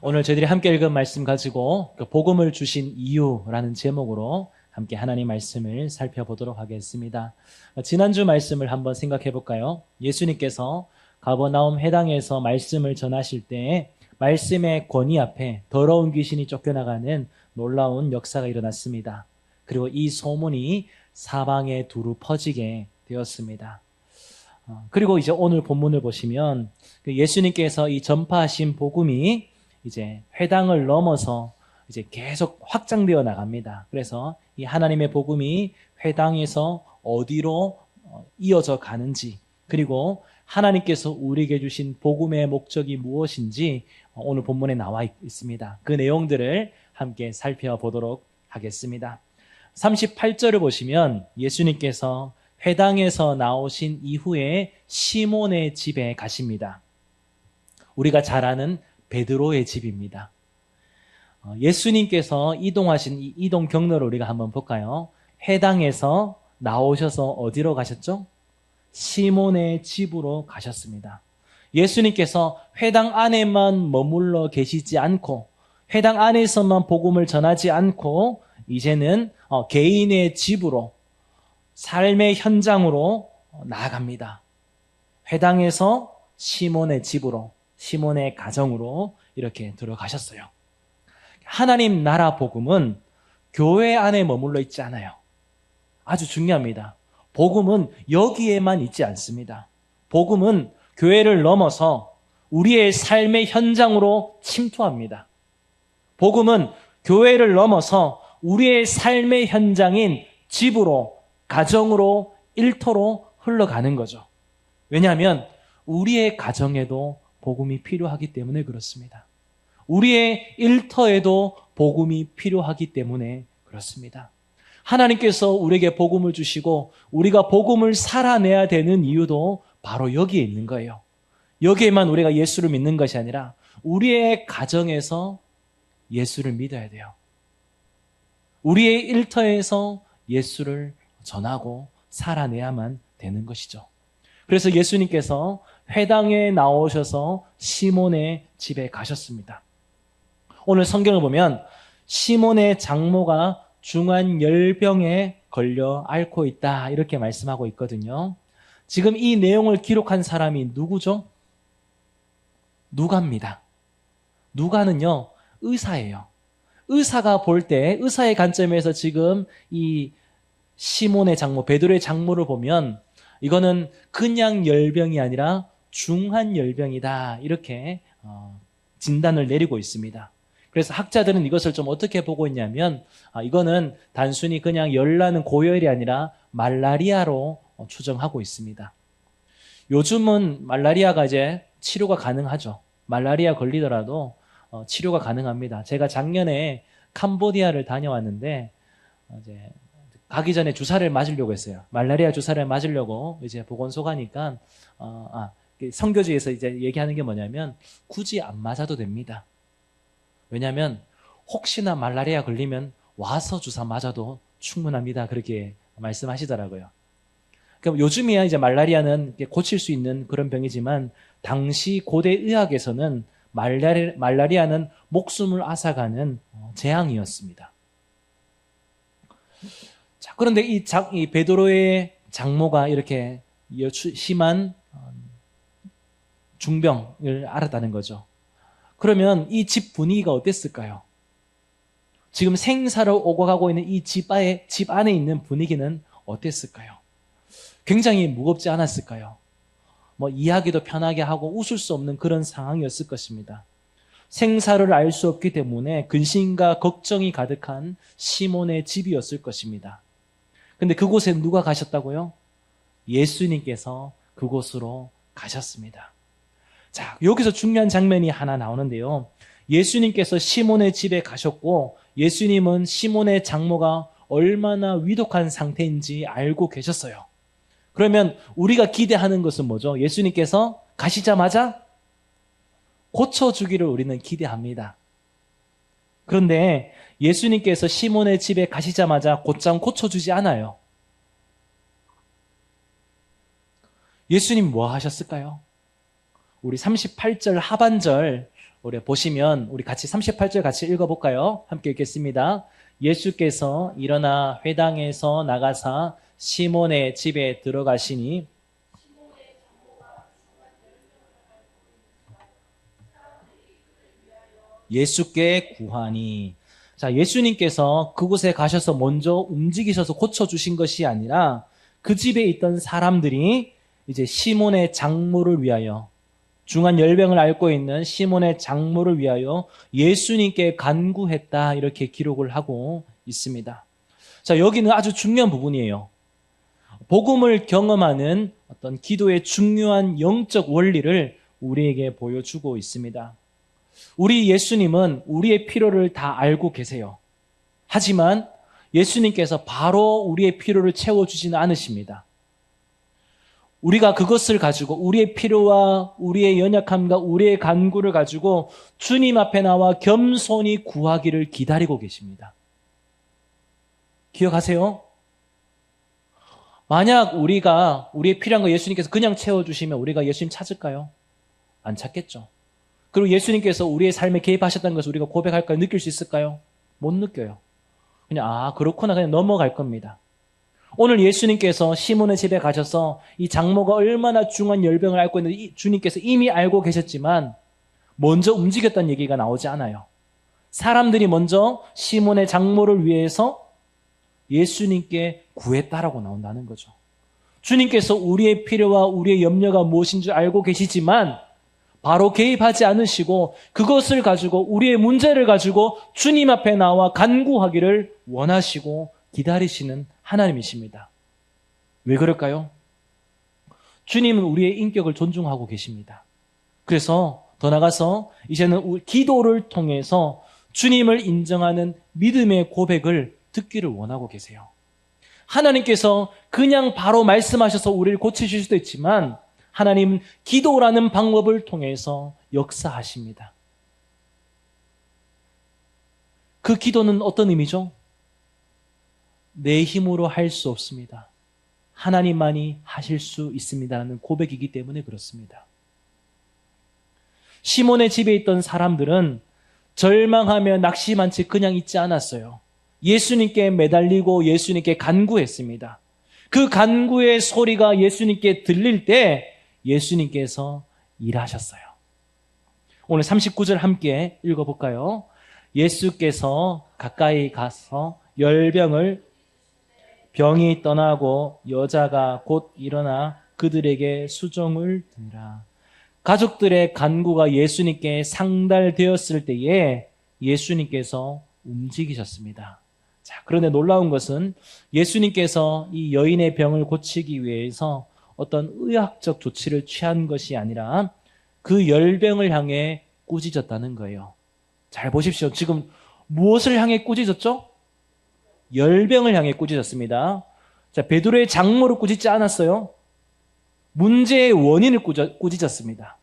오늘 저희들이 함께 읽은 말씀 가지고 그 복음을 주신 이유라는 제목으로 함께 하나님 말씀을 살펴보도록 하겠습니다. 지난주 말씀을 한번 생각해 볼까요? 예수님께서 가버나움 회당에서 말씀을 전하실 때 말씀의 권위 앞에 더러운 귀신이 쫓겨나가는 놀라운 역사가 일어났습니다. 그리고 이 소문이 사방에 두루 퍼지게 되었습니다. 그리고 이제 오늘 본문을 보시면 예수님께서 이 전파하신 복음이 이제 회당을 넘어서 이제 계속 확장되어 나갑니다. 그래서 이 하나님의 복음이 회당에서 어디로 이어져 가는지, 그리고 하나님께서 우리에게 주신 복음의 목적이 무엇인지 오늘 본문에 나와 있습니다. 그 내용들을 함께 살펴보도록 하겠습니다. 38절을 보시면 예수님께서 회당에서 나오신 이후에 시몬의 집에 가십니다. 우리가 잘 아는 베드로의 집입니다. 예수님께서 이동하신 이 이동 경로를 우리가 한번 볼까요? 회당에서 나오셔서 어디로 가셨죠? 시몬의 집으로 가셨습니다. 예수님께서 회당 안에만 머물러 계시지 않고 회당 안에서만 복음을 전하지 않고 이제는 개인의 집으로 삶의 현장으로 나아갑니다. 회당에서 시몬의 집으로, 시몬의 가정으로 이렇게 들어가셨어요. 하나님 나라 복음은 교회 안에 머물러 있지 않아요. 아주 중요합니다. 복음은 여기에만 있지 않습니다. 복음은 교회를 넘어서 우리의 삶의 현장으로 침투합니다. 복음은 교회를 넘어서 우리의 삶의 현장인 집으로, 가정으로, 일터로 흘러가는 거죠. 왜냐하면 우리의 가정에도 복음이 필요하기 때문에 그렇습니다. 우리의 일터에도 복음이 필요하기 때문에 그렇습니다. 하나님께서 우리에게 복음을 주시고 우리가 복음을 살아내야 되는 이유도 바로 여기에 있는 거예요. 여기에만 우리가 예수를 믿는 것이 아니라 우리의 가정에서 예수를 믿어야 돼요. 우리의 일터에서 예수를 전하고 살아내야만 되는 것이죠. 그래서 예수님께서 회당에 나오셔서 시몬의 집에 가셨습니다. 오늘 성경을 보면 시몬의 장모가 중한 열병에 걸려 앓고 있다 이렇게 말씀하고 있거든요. 지금 이 내용을 기록한 사람이 누구죠? 누가입니다. 누가는요, 의사예요. 의사가 볼 때, 의사의 관점에서 지금 이 시몬의 장모, 베드로의 장모를 보면 이거는 그냥 열병이 아니라 중한 열병이다 이렇게 진단을 내리고 있습니다. 그래서 학자들은 이것을 좀 어떻게 보고 있냐면 이거는 단순히 그냥 열나는 고열이 아니라 말라리아로 추정하고 있습니다. 요즘은 말라리아가 이제 치료가 가능하죠. 말라리아 걸리더라도 치료가 가능합니다. 제가 작년에 캄보디아를 다녀왔는데 이제 가기 전에 주사를 맞으려고 했어요. 말라리아 주사를 맞으려고 이제 보건소 가니까 선교지에서 이제 얘기하는 게 뭐냐면 굳이 안 맞아도 됩니다. 왜냐하면 혹시나 말라리아 걸리면 와서 주사 맞아도 충분합니다. 그렇게 말씀하시더라고요. 그럼 요즘이야 이제 말라리아는 고칠 수 있는 그런 병이지만 당시 고대 의학에서는 말라리아는 목숨을 앗아가는 재앙이었습니다. 자, 그런데 이 베드로의 장모가 이렇게 심한 중병을 앓았다는 거죠. 그러면 이 집 분위기가 어땠을까요? 지금 생사를 오고 가고 있는 이 집 안에 있는 분위기는 어땠을까요? 굉장히 무겁지 않았을까요? 이야기도 편하게 하고 웃을 수 없는 그런 상황이었을 것입니다. 생사를 알 수 없기 때문에 근심과 걱정이 가득한 시몬의 집이었을 것입니다. 근데 그곳에 누가 가셨다고요? 예수님께서 그곳으로 가셨습니다. 자, 여기서 중요한 장면이 하나 나오는데요. 예수님께서 시몬의 집에 가셨고 예수님은 시몬의 장모가 얼마나 위독한 상태인지 알고 계셨어요. 그러면 우리가 기대하는 것은 뭐죠? 예수님께서 가시자마자 고쳐주기를 우리는 기대합니다. 그런데 예수님께서 시몬의 집에 가시자마자 곧장 고쳐주지 않아요. 예수님 뭐 하셨을까요? 우리 38절 하반절 우리 보시면 우리 같이 38절 같이 읽어볼까요? 함께 읽겠습니다. 예수께서 일어나 회당에서 나가사 시몬의 집에 들어가시니 예수께 구하니. 자, 예수님께서 그곳에 가셔서 먼저 움직이셔서 고쳐주신 것이 아니라 그 집에 있던 사람들이 이제 시몬의 장모를 위하여, 중한 열병을 앓고 있는 시몬의 장모를 위하여 예수님께 간구했다, 이렇게 기록을 하고 있습니다. 자, 여기는 아주 중요한 부분이에요. 복음을 경험하는 어떤 기도의 중요한 영적 원리를 우리에게 보여주고 있습니다. 우리 예수님은 우리의 필요를 다 알고 계세요. 하지만 예수님께서 바로 우리의 필요를 채워주지는 않으십니다. 우리가 그것을 가지고 우리의 필요와 우리의 연약함과 우리의 간구를 가지고 주님 앞에 나와 겸손히 구하기를 기다리고 계십니다. 기억하세요? 만약 우리가 우리의 필요한 거 예수님께서 그냥 채워주시면 우리가 예수님 찾을까요? 안 찾겠죠. 그리고 예수님께서 우리의 삶에 개입하셨다는 것을 우리가 고백할까요? 느낄 수 있을까요? 못 느껴요. 그냥 그렇구나 그냥 넘어갈 겁니다. 오늘 예수님께서 시몬의 집에 가셔서 이 장모가 얼마나 중한 열병을 앓고 있는지 주님께서 이미 알고 계셨지만 먼저 움직였다는 얘기가 나오지 않아요. 사람들이 먼저 시몬의 장모를 위해서 예수님께 구했다라고 나온다는 거죠. 주님께서 우리의 필요와 우리의 염려가 무엇인 줄 알고 계시지만 바로 개입하지 않으시고 그것을 가지고 우리의 문제를 가지고 주님 앞에 나와 간구하기를 원하시고 기다리시는 하나님이십니다. 왜 그럴까요? 주님은 우리의 인격을 존중하고 계십니다. 그래서 더 나아가서 이제는 기도를 통해서 주님을 인정하는 믿음의 고백을 듣기를 원하고 계세요. 하나님께서 그냥 바로 말씀하셔서 우리를 고치실 수도 있지만 하나님은 기도라는 방법을 통해서 역사하십니다. 그 기도는 어떤 의미죠? 내 힘으로 할 수 없습니다. 하나님만이 하실 수 있습니다라는 고백이기 때문에 그렇습니다. 시몬의 집에 있던 사람들은 절망하며 낙심한 채 그냥 있지 않았어요. 예수님께 매달리고 예수님께 간구했습니다. 그 간구의 소리가 예수님께 들릴 때 예수님께서 일하셨어요. 오늘 39절 함께 읽어볼까요? 예수께서 가까이 가서 병이 떠나고 여자가 곧 일어나 그들에게 수종을 드니라. 가족들의 간구가 예수님께 상달되었을 때에 예수님께서 움직이셨습니다. 자, 그런데 놀라운 것은 예수님께서 이 여인의 병을 고치기 위해서 어떤 의학적 조치를 취한 것이 아니라 그 열병을 향해 꾸짖었다는 거예요. 잘 보십시오. 지금 무엇을 향해 꾸짖었죠? 열병을 향해 꾸짖었습니다. 자, 베드로의 장모를 꾸짖지 않았어요. 문제의 원인을 꾸짖었습니다.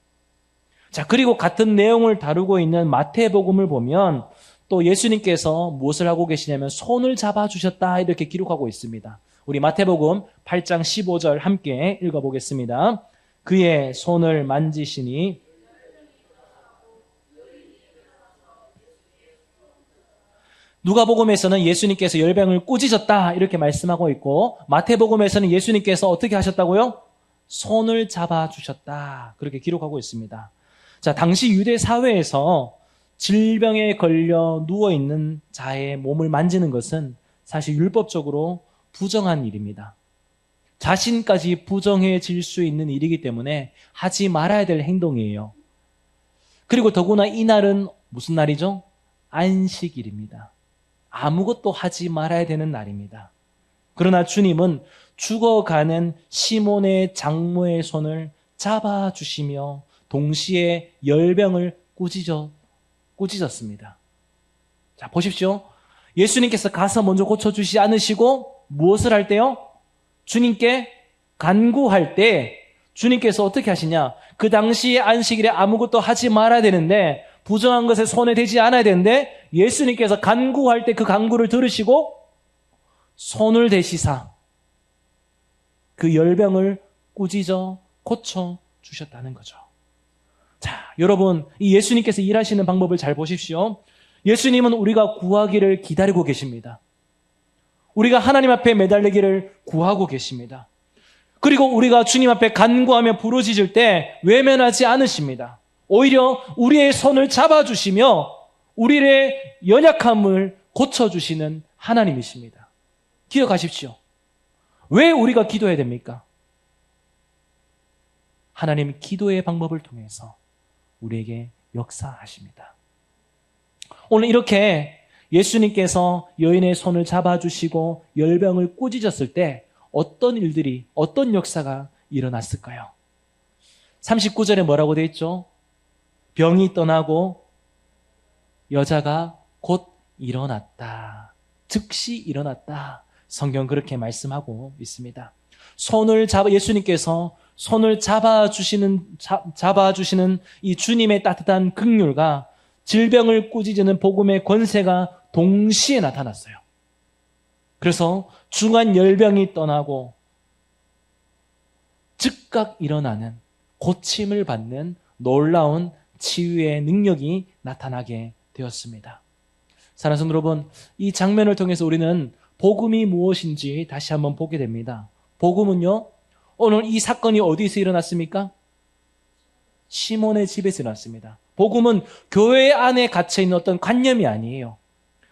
자, 그리고 같은 내용을 다루고 있는 마태복음을 보면 또 예수님께서 무엇을 하고 계시냐면 손을 잡아주셨다 이렇게 기록하고 있습니다. 우리 마태복음 8장 15절 함께 읽어보겠습니다. 그의 손을 만지시니 누가복음에서는 예수님께서 열병을 꾸짖었다 이렇게 말씀하고 있고 마태복음에서는 예수님께서 어떻게 하셨다고요? 손을 잡아주셨다 그렇게 기록하고 있습니다. 자, 당시 유대 사회에서 질병에 걸려 누워있는 자의 몸을 만지는 것은 사실 율법적으로 부정한 일입니다. 자신까지 부정해질 수 있는 일이기 때문에 하지 말아야 될 행동이에요. 그리고 더구나 이날은 무슨 날이죠? 안식일입니다. 아무것도 하지 말아야 되는 날입니다. 그러나 주님은 죽어가는 시몬의 장모의 손을 잡아주시며 동시에 열병을 꾸짖었습니다. 자, 보십시오. 예수님께서 가서 먼저 고쳐주시지 않으시고 무엇을 할 때요? 주님께 간구할 때 주님께서 어떻게 하시냐? 그 당시에 안식일에 아무것도 하지 말아야 되는데 부정한 것에 손에 대지 않아야 되는데 예수님께서 간구할 때 그 간구를 들으시고 손을 대시사 그 열병을 꾸짖어 고쳐주셨다는 거죠. 자, 여러분, 이 예수님께서 일하시는 방법을 잘 보십시오. 예수님은 우리가 구하기를 기다리고 계십니다. 우리가 하나님 앞에 매달리기를 구하고 계십니다. 그리고 우리가 주님 앞에 간구하며 부르짖을 때 외면하지 않으십니다. 오히려 우리의 손을 잡아주시며 우리의 연약함을 고쳐주시는 하나님이십니다. 기억하십시오. 왜 우리가 기도해야 됩니까? 하나님 기도의 방법을 통해서 우리에게 역사하십니다. 오늘 이렇게 예수님께서 여인의 손을 잡아주시고 열병을 꾸짖었을 때 어떤 일들이, 어떤 역사가 일어났을까요? 39절에 뭐라고 되어 있죠? 병이 떠나고 여자가 곧 일어났다. 즉시 일어났다. 성경 그렇게 말씀하고 있습니다. 예수님께서 손을 잡아주시는 이 주님의 따뜻한 긍휼과 질병을 꾸짖는 복음의 권세가 동시에 나타났어요. 그래서 중한 열병이 떠나고 즉각 일어나는 고침을 받는 놀라운 치유의 능력이 나타나게 되었습니다. 사랑하는 성도 여러분, 이 장면을 통해서 우리는 복음이 무엇인지 다시 한번 보게 됩니다. 복음은요, 오늘 이 사건이 어디서 일어났습니까? 시몬의 집에서 일어났습니다. 복음은 교회 안에 갇혀있는 어떤 관념이 아니에요.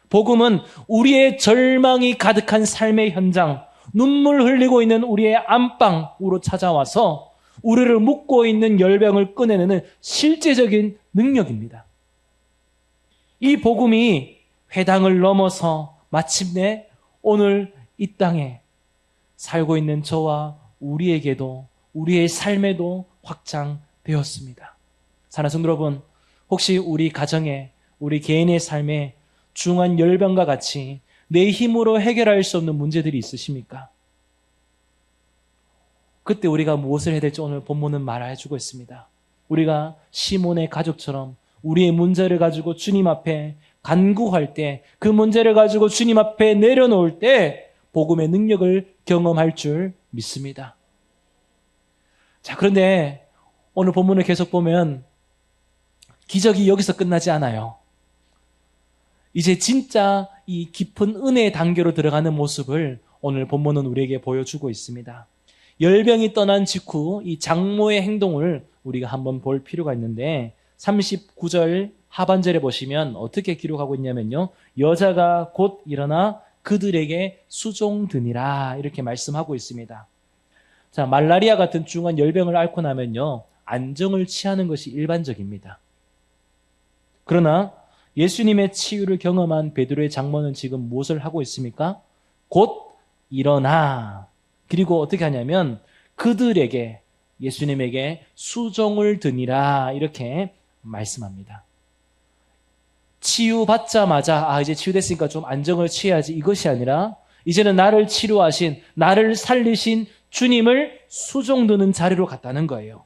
복음은 우리의 절망이 가득한 삶의 현장, 눈물 흘리고 있는 우리의 안방으로 찾아와서 우리를 묶고 있는 열병을 꺼내내는 실제적인 능력입니다. 이 복음이 회당을 넘어서 마침내 오늘 이 땅에 살고 있는 저와 우리에게도, 우리의 삶에도 확장되었습니다. 사랑하는 성도 여러분, 혹시 우리 가정에, 우리 개인의 삶에 중한 열병과 같이 내 힘으로 해결할 수 없는 문제들이 있으십니까? 그때 우리가 무엇을 해야 될지 오늘 본문은 말해주고 있습니다. 우리가 시몬의 가족처럼 우리의 문제를 가지고 주님 앞에 간구할 때, 그 문제를 가지고 주님 앞에 내려놓을 때 복음의 능력을 경험할 줄 믿습니다. 자, 그런데 오늘 본문을 계속 보면 기적이 여기서 끝나지 않아요. 이제 진짜 이 깊은 은혜의 단계로 들어가는 모습을 오늘 본문은 우리에게 보여주고 있습니다. 열병이 떠난 직후 이 장모의 행동을 우리가 한번 볼 필요가 있는데 39절 하반절에 보시면 어떻게 기록하고 있냐면요. 여자가 곧 일어나 그들에게 수종드니라 이렇게 말씀하고 있습니다. 자, 말라리아 같은 중한 열병을 앓고 나면요. 안정을 취하는 것이 일반적입니다. 그러나 예수님의 치유를 경험한 베드로의 장모는 지금 무엇을 하고 있습니까? 곧 일어나. 그리고 어떻게 하냐면 그들에게, 예수님에게 수종을 드니라 이렇게 말씀합니다. 치유받자마자 이제 치유됐으니까 좀 안정을 취해야지, 이것이 아니라 이제는 나를 치료하신, 나를 살리신 주님을 수종드는 자리로 갔다는 거예요.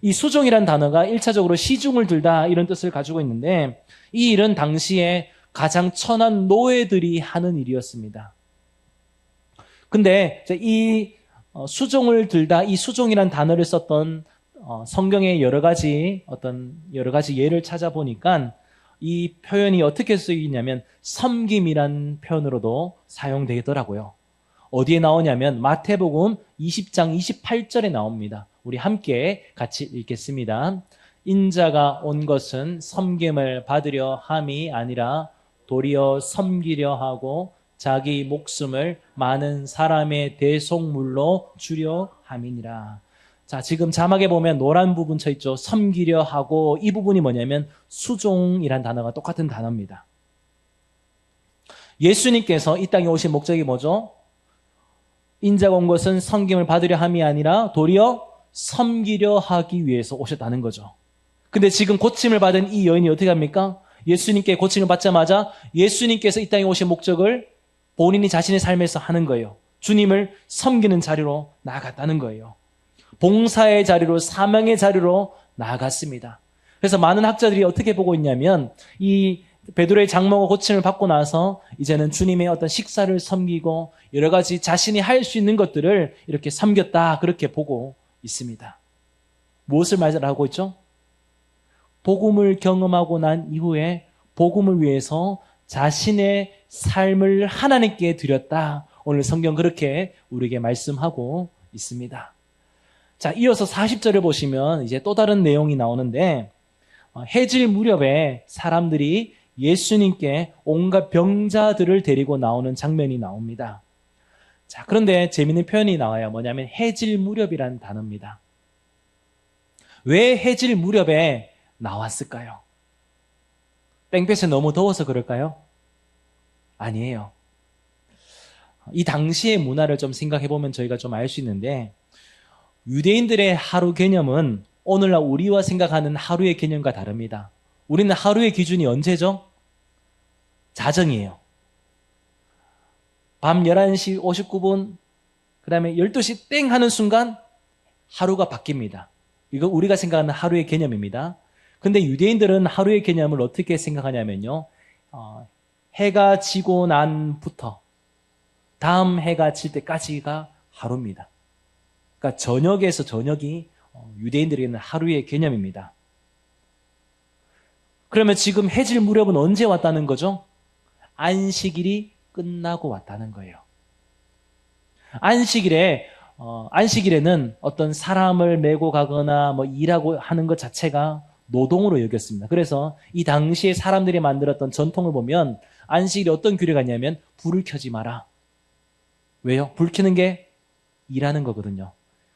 이 수종이란 단어가 1차적으로 시중을 들다 이런 뜻을 가지고 있는데 이 일은 당시에 가장 천한 노예들이 하는 일이었습니다. 근데 이 수종을 들다, 이 수종이란 단어를 썼던 성경의 여러 가지 예를 찾아보니까 이 표현이 어떻게 쓰이냐면 섬김이란 표현으로도 사용되더라고요. 어디에 나오냐면 마태복음 20장 28절에 나옵니다. 우리 함께 같이 읽겠습니다. 인자가 온 것은 섬김을 받으려 함이 아니라 도리어 섬기려 하고 자기 목숨을 많은 사람의 대속물로 주려 함이니라. 자, 지금 자막에 보면 노란 부분 쳐 있죠. 섬기려 하고, 이 부분이 뭐냐면 수종이란 단어가 똑같은 단어입니다. 예수님께서 이 땅에 오신 목적이 뭐죠? 인자가 온 것은 섬김을 받으려 함이 아니라 도리어 섬기려 하기 위해서 오셨다는 거죠. 근데 지금 고침을 받은 이 여인이 어떻게 합니까? 예수님께 고침을 받자마자 예수님께서 이 땅에 오신 목적을 본인이 자신의 삶에서 하는 거예요. 주님을 섬기는 자리로 나아갔다는 거예요. 봉사의 자리로, 사명의 자리로 나아갔습니다. 그래서 많은 학자들이 어떻게 보고 있냐면 이 베드로의 장모가 고침을 받고 나서 이제는 주님의 어떤 식사를 섬기고 여러 가지 자신이 할 수 있는 것들을 이렇게 섬겼다, 그렇게 보고 있습니다. 무엇을 말하고 있죠? 복음을 경험하고 난 이후에 복음을 위해서 자신의 삶을 하나님께 드렸다. 오늘 성경 그렇게 우리에게 말씀하고 있습니다. 자, 이어서 40절을 보시면 이제 또 다른 내용이 나오는데, 해질 무렵에 사람들이 예수님께 온갖 병자들을 데리고 나오는 장면이 나옵니다. 자, 그런데 재미있는 표현이 나와요. 뭐냐면 해질 무렵이라는 단어입니다. 왜 해질 무렵에 나왔을까요? 땡볕에 너무 더워서 그럴까요? 아니에요. 이 당시의 문화를 좀 생각해 보면 저희가 좀 알 수 있는데, 유대인들의 하루 개념은 오늘날 우리와 생각하는 하루의 개념과 다릅니다. 우리는 하루의 기준이 언제죠? 자정이에요. 밤 11시 59분, 그 다음에 12시 땡 하는 순간 하루가 바뀝니다. 이거 우리가 생각하는 하루의 개념입니다. 근데 유대인들은 하루의 개념을 어떻게 생각하냐면요. 해가 지고 난부터 다음 해가 질 때까지가 하루입니다. 그러니까 저녁에서 저녁이 유대인들에게는 하루의 개념입니다. 그러면 지금 해질 무렵은 언제 왔다는 거죠? 안식일이 끝나고 왔다는 거예요. 안식일에는 어떤 사람을 메고 가거나 뭐 일하고 하는 것 자체가 노동으로 여겼습니다. 그래서 이 당시에 사람들이 만들었던 전통을 보면 안식일에 어떤 규례가 있냐면 불을 켜지 마라. 왜요? 불 켜는 게 일하는 거거든요.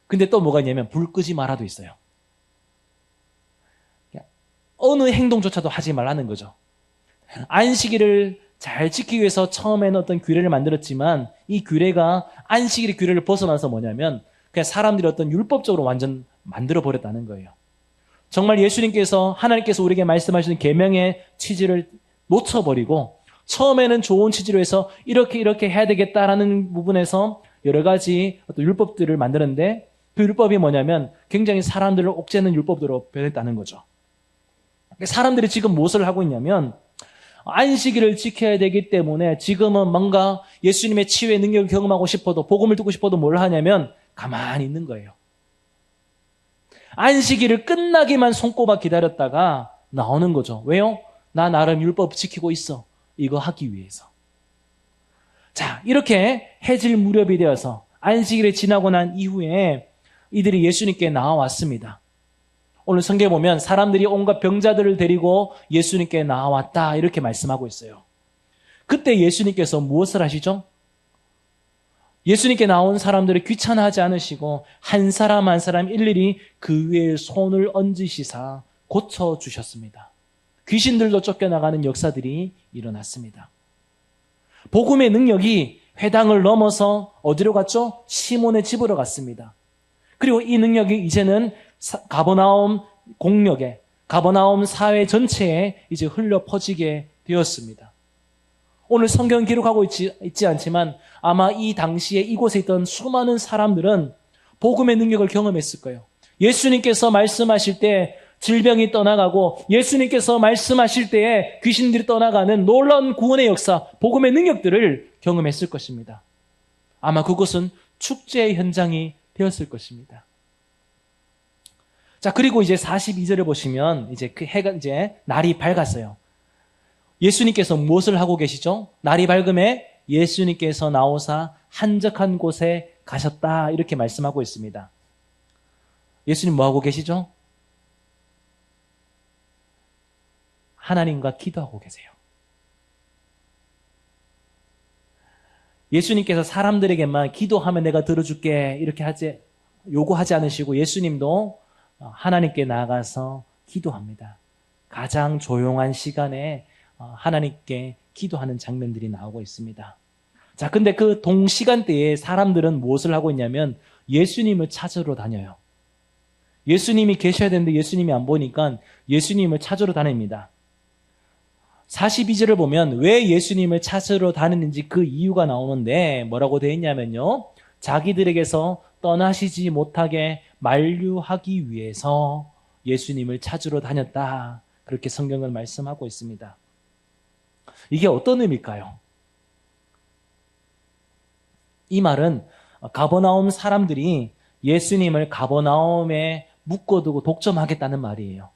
근데 또 뭐가 있냐면 불 끄지 마라도 있어요. 어느 행동조차도 하지 말라는 거죠. 안식일을 잘 지키기 위해서 처음에는 어떤 규례를 만들었지만 이 규례가 안식일의 규례를 벗어나서 뭐냐면 그냥 사람들이 어떤 율법적으로 완전 만들어버렸다는 거예요. 정말 하나님께서 우리에게 말씀하시는 계명의 취지를 놓쳐버리고 처음에는 좋은 취지로 해서 이렇게 해야 되겠다라는 부분에서 여러 가지 어떤 율법들을 만드는데 그 율법이 뭐냐면 굉장히 사람들을 옥죄는 율법으로 변했다는 거죠. 사람들이 지금 무엇을 하고 있냐면 안식일을 지켜야 되기 때문에 지금은 뭔가 예수님의 치유의 능력을 경험하고 싶어도 복음을 듣고 싶어도 뭘 하냐면 가만히 있는 거예요. 안식일을 끝나기만 손꼽아 기다렸다가 나오는 거죠. 왜요? 나 나름 율법 지키고 있어. 이거 하기 위해서. 자, 이렇게 해질 무렵이 되어서 안식일이 지나고 난 이후에 이들이 예수님께 나와왔습니다. 오늘 성경에 보면 사람들이 온갖 병자들을 데리고 예수님께 나왔다 이렇게 말씀하고 있어요. 그때 예수님께서 무엇을 하시죠? 예수님께 나온 사람들을 귀찮아하지 않으시고 한 사람 한 사람 일일이 그 위에 손을 얹으시사 고쳐주셨습니다. 귀신들도 쫓겨나가는 역사들이 일어났습니다. 복음의 능력이 회당을 넘어서 어디로 갔죠? 시몬의 집으로 갔습니다. 그리고 이 능력이 이제는 가버나움 공역에, 가버나움 사회 전체에 이제 흘러 퍼지게 되었습니다. 오늘 성경 기록하고 있지 않지만 아마 이 당시에 이곳에 있던 수많은 사람들은 복음의 능력을 경험했을 거예요. 예수님께서 말씀하실 때 질병이 떠나가고 예수님께서 말씀하실 때에 귀신들이 떠나가는 놀라운 구원의 역사, 복음의 능력들을 경험했을 것입니다. 아마 그곳은 축제의 현장이 되었을 것입니다. 자, 그리고 이제 42절을 보시면 이제 그 해가 이제 날이 밝았어요. 예수님께서 무엇을 하고 계시죠? 날이 밝음에 예수님께서 나오사 한적한 곳에 가셨다 이렇게 말씀하고 있습니다. 예수님 뭐 하고 계시죠? 하나님과 기도하고 계세요. 예수님께서 사람들에게만 기도하면 내가 들어줄게 이렇게 요구하지 않으시고 예수님도 하나님께 나아가서 기도합니다. 가장 조용한 시간에 하나님께 기도하는 장면들이 나오고 있습니다. 자, 근데 그 동시간대에 사람들은 무엇을 하고 있냐면 예수님을 찾으러 다녀요. 예수님이 계셔야 되는데 예수님이 안 보니까 예수님을 찾으러 다닙니다. 42절을 보면 왜 예수님을 찾으러 다니는지 그 이유가 나오는데 뭐라고 되어 있냐면요. 자기들에게서 떠나시지 못하게 만류하기 위해서 예수님을 찾으러 다녔다. 그렇게 성경은 말씀하고 있습니다. 이게 어떤 의미일까요? 이 말은 가버나움 사람들이 예수님을 가버나움에 묶어두고 독점하겠다는 말이에요.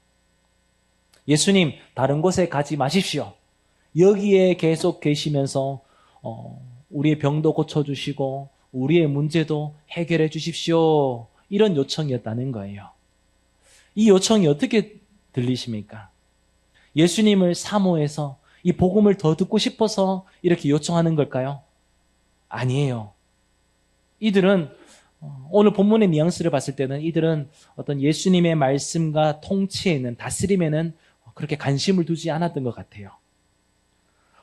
예수님, 다른 곳에 가지 마십시오. 여기에 계속 계시면서 우리의 병도 고쳐주시고 우리의 문제도 해결해 주십시오. 이런 요청이었다는 거예요. 이 요청이 어떻게 들리십니까? 예수님을 사모해서 이 복음을 더 듣고 싶어서 이렇게 요청하는 걸까요? 아니에요. 이들은 오늘 본문의 뉘앙스를 봤을 때는 이들은 어떤 예수님의 말씀과 통치에는, 다스림에는 그렇게 관심을 두지 않았던 것 같아요.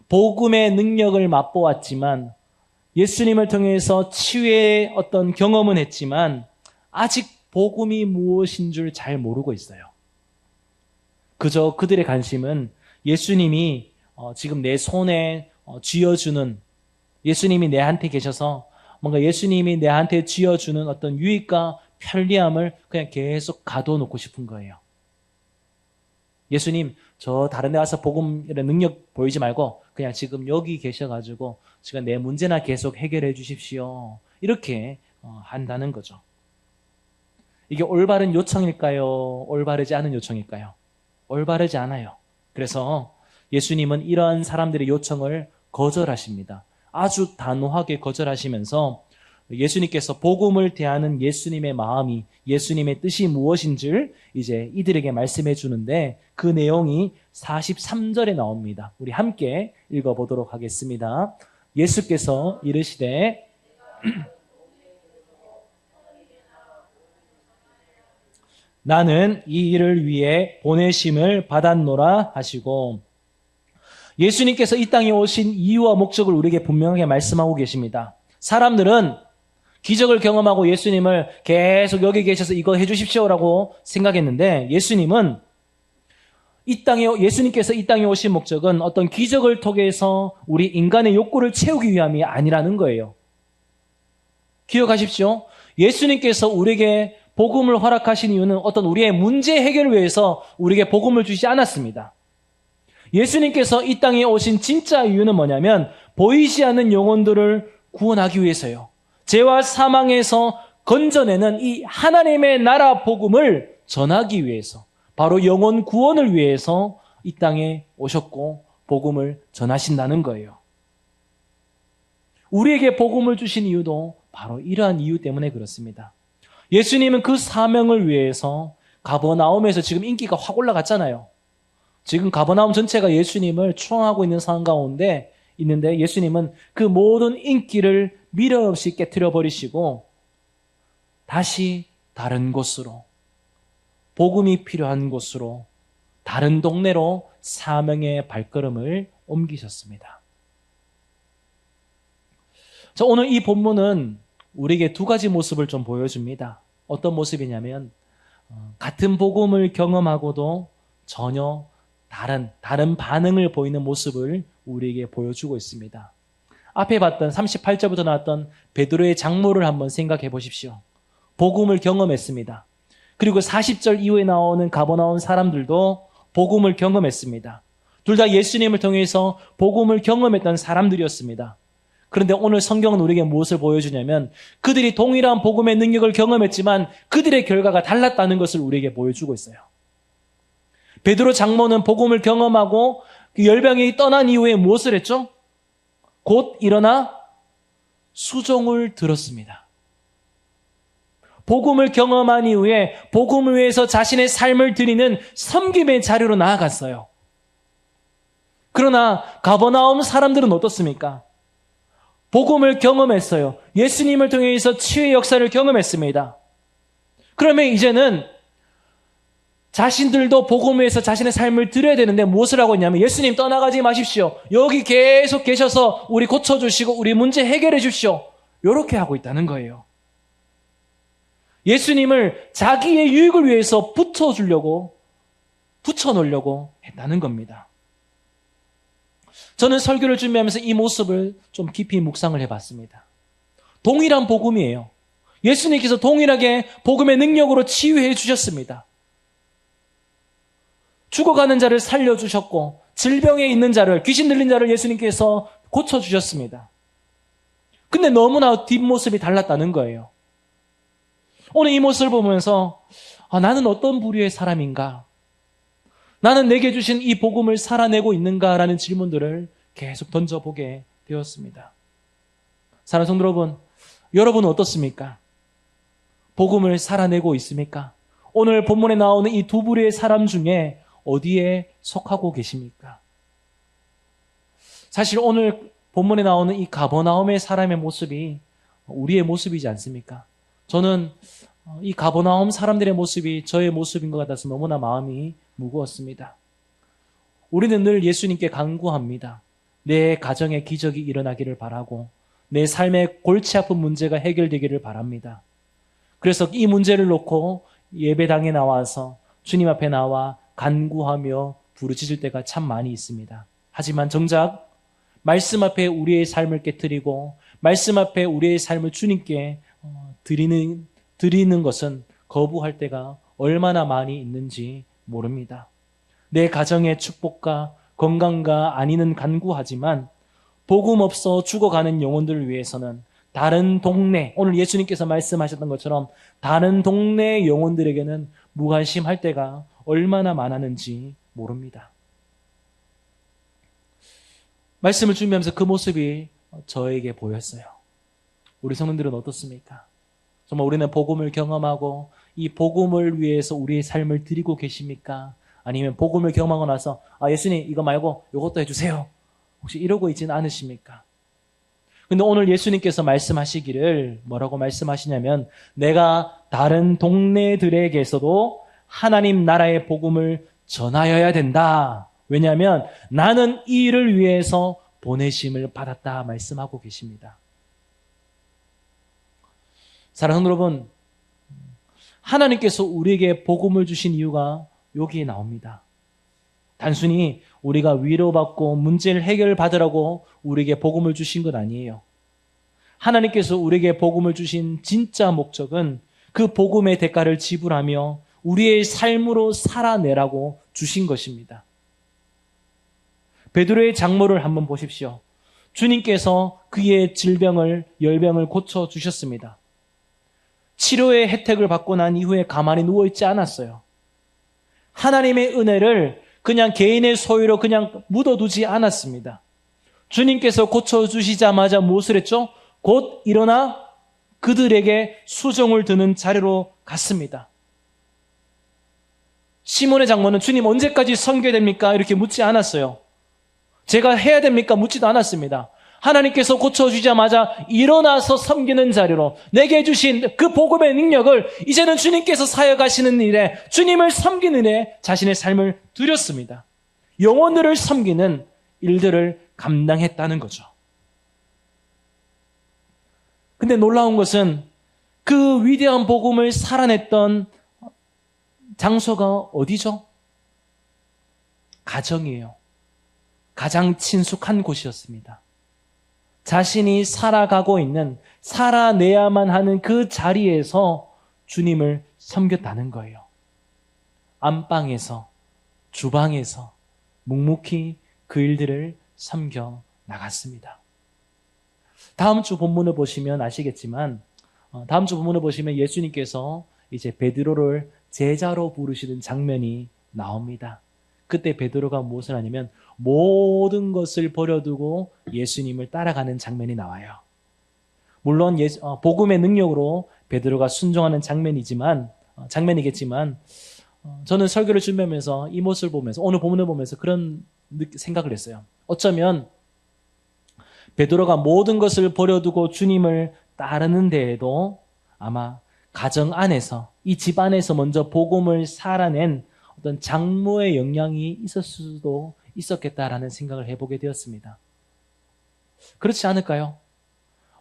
복음의 능력을 맛보았지만, 예수님을 통해서 치유의 어떤 경험은 했지만 아직 복음이 무엇인 줄 잘 모르고 있어요. 그저 그들의 관심은 예수님이 지금 내 손에 쥐어주는, 예수님이 내한테 계셔서 뭔가 예수님이 내한테 쥐어주는 어떤 유익과 편리함을 그냥 계속 가둬놓고 싶은 거예요. 예수님, 저 다른 데 가서 복음 이런 능력 보이지 말고 그냥 지금 여기 계셔가지고 지금 내 문제나 계속 해결해 주십시오. 이렇게 한다는 거죠. 이게 올바른 요청일까요? 올바르지 않은 요청일까요? 올바르지 않아요. 그래서 예수님은 이러한 사람들의 요청을 거절하십니다. 아주 단호하게 거절하시면서 예수님께서 복음을 대하는 예수님의 마음이, 예수님의 뜻이 무엇인지를 이제 이들에게 말씀해 주는데 그 내용이 43절에 나옵니다. 우리 함께 읽어보도록 하겠습니다. 예수께서 이르시되 나는 이 일을 위해 보내심을 받았노라 하시고, 예수님께서 이 땅에 오신 이유와 목적을 우리에게 분명하게 말씀하고 계십니다. 사람들은 기적을 경험하고 예수님을 계속 여기 계셔서 이거 해주십시오라고 생각했는데, 예수님께서 이 땅에 오신 목적은 어떤 기적을 통해서 우리 인간의 욕구를 채우기 위함이 아니라는 거예요. 기억하십시오. 예수님께서 우리에게 복음을 허락하신 이유는 어떤 우리의 문제 해결을 위해서 우리에게 복음을 주시지 않았습니다. 예수님께서 이 땅에 오신 진짜 이유는 뭐냐면 보이지 않는 영혼들을 구원하기 위해서요. 죄와 사망에서 건져내는 이 하나님의 나라 복음을 전하기 위해서, 바로 영혼 구원을 위해서 이 땅에 오셨고 복음을 전하신다는 거예요. 우리에게 복음을 주신 이유도 바로 이러한 이유 때문에 그렇습니다. 예수님은 그 사명을 위해서 가버나움에서 지금 인기가 확 올라갔잖아요. 지금 가버나움 전체가 예수님을 추앙하고 있는 상황 가운데 있는데, 예수님은 그 모든 인기를 미련 없이 깨트려 버리시고 다시 다른 곳으로, 복음이 필요한 곳으로, 다른 동네로 사명의 발걸음을 옮기셨습니다. 자, 오늘 이 본문은 우리에게 두 가지 모습을 좀 보여줍니다. 어떤 모습이냐면 같은 복음을 경험하고도 전혀 다른 반응을 보이는 모습을 우리에게 보여주고 있습니다. 앞에 봤던 38절부터 나왔던 베드로의 장모를 한번 생각해 보십시오. 복음을 경험했습니다. 그리고 40절 이후에 나오는 가버나움 사람들도 복음을 경험했습니다. 둘 다 예수님을 통해서 복음을 경험했던 사람들이었습니다. 그런데 오늘 성경은 우리에게 무엇을 보여주냐면 그들이 동일한 복음의 능력을 경험했지만 그들의 결과가 달랐다는 것을 우리에게 보여주고 있어요. 베드로 장모는 복음을 경험하고 그 열병이 떠난 이후에 무엇을 했죠? 곧 일어나 수종을 들었습니다. 복음을 경험한 이후에 복음을 위해서 자신의 삶을 드리는 섬김의 자리로 나아갔어요. 그러나 가버나움 사람들은 어떻습니까? 복음을 경험했어요. 예수님을 통해서 치유의 역사를 경험했습니다. 그러면 이제는 자신들도 복음을 위해서 자신의 삶을 드려야 되는데 무엇을 하고 있냐면 예수님 떠나가지 마십시오. 여기 계속 계셔서 우리 고쳐주시고 우리 문제 해결해 주십시오. 이렇게 하고 있다는 거예요. 예수님을 자기의 유익을 위해서 붙여놓으려고 했다는 겁니다. 저는 설교를 준비하면서 이 모습을 좀 깊이 묵상을 해봤습니다. 동일한 복음이에요. 예수님께서 동일하게 복음의 능력으로 치유해 주셨습니다. 죽어가는 자를 살려주셨고 질병에 있는 자를, 귀신 들린 자를 예수님께서 고쳐주셨습니다. 근데 너무나 뒷모습이 달랐다는 거예요. 오늘 이 모습을 보면서 나는 어떤 부류의 사람인가? 나는 내게 주신 이 복음을 살아내고 있는가라는 질문들을 계속 던져보게 되었습니다. 사랑하는 성도 여러분, 여러분은 어떻습니까? 복음을 살아내고 있습니까? 오늘 본문에 나오는 이 두 부류의 사람 중에 어디에 속하고 계십니까? 사실 오늘 본문에 나오는 이 가버나움의 사람의 모습이 우리의 모습이지 않습니까? 저는 이 가버나움 사람들의 모습이 저의 모습인 것 같아서 너무나 마음이 무거웠습니다. 우리는 늘 예수님께 간구합니다. 내 가정에 기적이 일어나기를 바라고 내 삶의 골치 아픈 문제가 해결되기를 바랍니다. 그래서 이 문제를 놓고 예배당에 나와서 주님 앞에 나와 간구하며 부르짖을 때가 참 많이 있습니다. 하지만 정작 말씀 앞에 우리의 삶을 깨트리고 말씀 앞에 우리의 삶을 주님께 드리는 것은 거부할 때가 얼마나 많이 있는지 모릅니다. 내 가정의 축복과 건강과 안위는 간구하지만 복음 없어 죽어가는 영혼들을 위해서는 다른 동네, 오늘 예수님께서 말씀하셨던 것처럼 다른 동네 영혼들에게는 무관심할 때가 얼마나 많았는지 모릅니다. 말씀을 준비하면서 그 모습이 저에게 보였어요. 우리 성도들은 어떻습니까? 정말 우리는 복음을 경험하고 이 복음을 위해서 우리의 삶을 드리고 계십니까? 아니면 복음을 경험하고 나서 예수님 이거 말고 이것도 해주세요. 혹시 이러고 있지는 않으십니까? 근데 오늘 예수님께서 말씀하시기를 뭐라고 말씀하시냐면 내가 다른 동네들에게서도 하나님 나라의 복음을 전하여야 된다. 왜냐하면 나는 이 일을 위해서 보내심을 받았다 말씀하고 계십니다. 사랑하는 여러분, 하나님께서 우리에게 복음을 주신 이유가 여기에 나옵니다. 단순히 우리가 위로받고 문제를 해결받으라고 우리에게 복음을 주신 것 아니에요. 하나님께서 우리에게 복음을 주신 진짜 목적은 그 복음의 대가를 지불하며 우리의 삶으로 살아내라고 주신 것입니다. 베드로의 장모를 한번 보십시오. 주님께서 그의 열병을 고쳐주셨습니다. 치료의 혜택을 받고 난 이후에 가만히 누워있지 않았어요. 하나님의 은혜를 그냥 개인의 소유로 그냥 묻어두지 않았습니다. 주님께서 고쳐주시자마자 무엇을 했죠? 곧 일어나 그들에게 수종을 드는 자리로 갔습니다. 시몬의 장모는 주님 언제까지 섬겨야 됩니까? 이렇게 묻지 않았어요. 제가 해야 됩니까? 묻지도 않았습니다. 하나님께서 고쳐주자마자 일어나서 섬기는 자리로 내게 주신 그 복음의 능력을 이제는 주님께서 사역하시는 일에 주님을 섬기는 일에 자신의 삶을 드렸습니다. 영혼들을 섬기는 일들을 감당했다는 거죠. 근데 놀라운 것은 그 위대한 복음을 살아냈던 장소가 어디죠? 가정이에요. 가장 친숙한 곳이었습니다. 자신이 살아가고 있는, 살아내야만 하는 그 자리에서 주님을 섬겼다는 거예요. 안방에서, 주방에서 묵묵히 그 일들을 섬겨 나갔습니다. 다음 주 본문을 보시면 아시겠지만, 다음 주 본문을 보시면 예수님께서 이제 베드로를 제자로 부르시는 장면이 나옵니다. 그때 베드로가 무엇을 하냐면 모든 것을 버려두고 예수님을 따라가는 장면이 나와요. 물론 복음의 능력으로 베드로가 순종하는 장면이겠지만 저는 설교를 준비하면서 이 모습을 보면서 오늘 본문을 보면서 그런 생각을 했어요. 어쩌면 베드로가 모든 것을 버려두고 주님을 따르는 데에도 아마 가정 안에서 이 집 안에서 먼저 복음을 살아낸 어떤 장모의 영향이 있었을 수도 있었겠다라는 생각을 해보게 되었습니다. 그렇지 않을까요?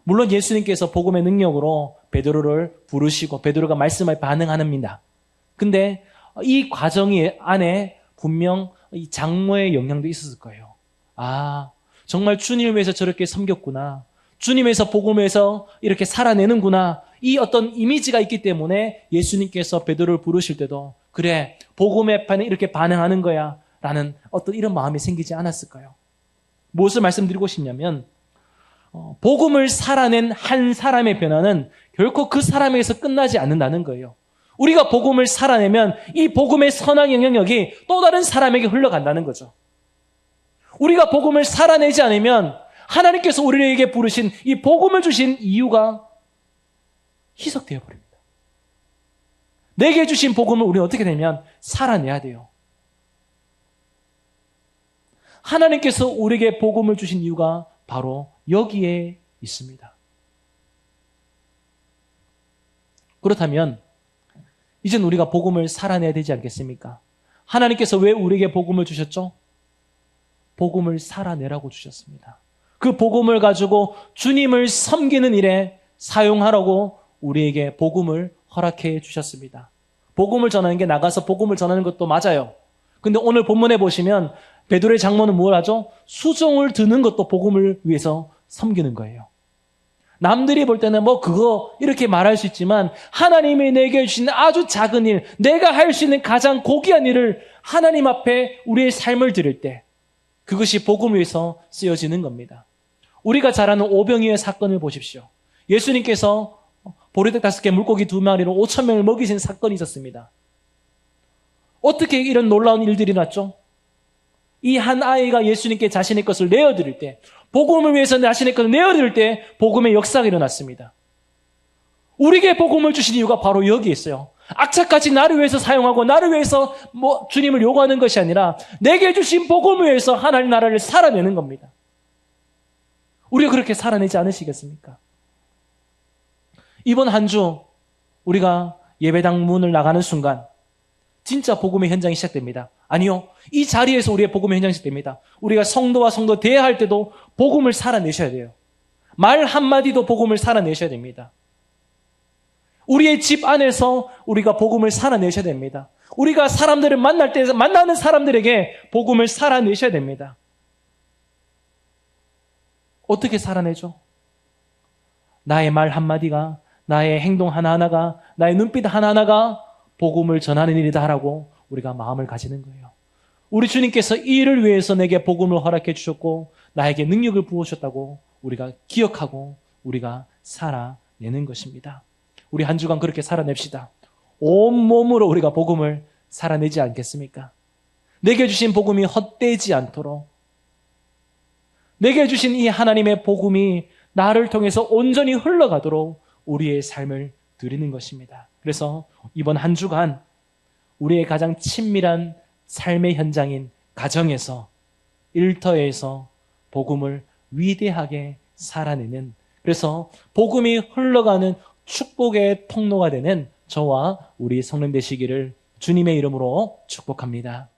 물론 예수님께서 복음의 능력으로 베드로를 부르시고 베드로가 말씀에 반응합니다. 근데 이 과정이 안에 분명 이 장모의 영향도 있었을 거예요. 정말 주님을 위해서 저렇게 섬겼구나. 주님에서 복음에서 이렇게 살아내는구나. 이 어떤 이미지가 있기 때문에 예수님께서 베드로를 부르실 때도 그래, 복음에 이렇게 반응하는 거야 라는 어떤 이런 마음이 생기지 않았을까요? 무엇을 말씀드리고 싶냐면 복음을 살아낸 한 사람의 변화는 결코 그 사람에게서 끝나지 않는다는 거예요. 우리가 복음을 살아내면 이 복음의 선한 영향력이 또 다른 사람에게 흘러간다는 거죠. 우리가 복음을 살아내지 않으면 하나님께서 우리에게 부르신 이 복음을 주신 이유가 희석되어 버립니다. 내게 주신 복음을 우리는 어떻게 되면 살아내야 돼요. 하나님께서 우리에게 복음을 주신 이유가 바로 여기에 있습니다. 그렇다면 이젠 우리가 복음을 살아내야 되지 않겠습니까? 하나님께서 왜 우리에게 복음을 주셨죠? 복음을 살아내라고 주셨습니다. 그 복음을 가지고 주님을 섬기는 일에 사용하라고 우리에게 복음을 허락해 주셨습니다. 복음을 전하는 게 나가서 복음을 전하는 것도 맞아요. 근데 오늘 본문에 보시면 베드로의 장모는 뭘 하죠? 수종을 드는 것도 복음을 위해서 섬기는 거예요. 남들이 볼 때는 그거 이렇게 말할 수 있지만 하나님이 내게 주신 아주 작은 일, 내가 할 수 있는 가장 고귀한 일을 하나님 앞에 우리의 삶을 드릴 때 그것이 복음을 위해서 쓰여지는 겁니다. 우리가 잘 아는 오병이어의 사건을 보십시오. 예수님께서 보리떡 5개, 물고기 2마리로 5,000명을 먹이신 사건이 있었습니다. 어떻게 이런 놀라운 일들이 났죠? 이 한 아이가 예수님께 자신의 것을 내어드릴 때, 복음을 위해서 자신의 것을 내어드릴 때 복음의 역사가 일어났습니다. 우리에게 복음을 주신 이유가 바로 여기에 있어요. 악착같이 나를 위해서 사용하고 나를 위해서 주님을 요구하는 것이 아니라 내게 주신 복음을 위해서 하나님 나라를 살아내는 겁니다. 우리가 그렇게 살아내지 않으시겠습니까? 이번 한 주 우리가 예배당 문을 나가는 순간 진짜 복음의 현장이 시작됩니다. 아니요. 이 자리에서 우리의 복음의 현장이 시작됩니다. 우리가 성도와 성도 대화할 때도 복음을 살아내셔야 돼요. 말 한마디도 복음을 살아내셔야 됩니다. 우리의 집 안에서 우리가 복음을 살아내셔야 됩니다. 우리가 사람들을 만날 때 만나는 사람들에게 복음을 살아내셔야 됩니다. 어떻게 살아내죠? 나의 말 한마디가, 나의 행동 하나하나가, 나의 눈빛 하나하나가 복음을 전하는 일이다 하라고 우리가 마음을 가지는 거예요. 우리 주님께서 이 일을 위해서 내게 복음을 허락해 주셨고 나에게 능력을 부으셨다고 우리가 기억하고 우리가 살아내는 것입니다. 우리 한 주간 그렇게 살아냅시다. 온몸으로 우리가 복음을 살아내지 않겠습니까? 내게 주신 복음이 헛되지 않도록, 내게 주신 이 하나님의 복음이 나를 통해서 온전히 흘러가도록 우리의 삶을 드리는 것입니다. 그래서 이번 한 주간 우리의 가장 친밀한 삶의 현장인 가정에서, 일터에서 복음을 위대하게 살아내는, 그래서 복음이 흘러가는 축복의 통로가 되는 저와 우리 성령 되시기를 주님의 이름으로 축복합니다.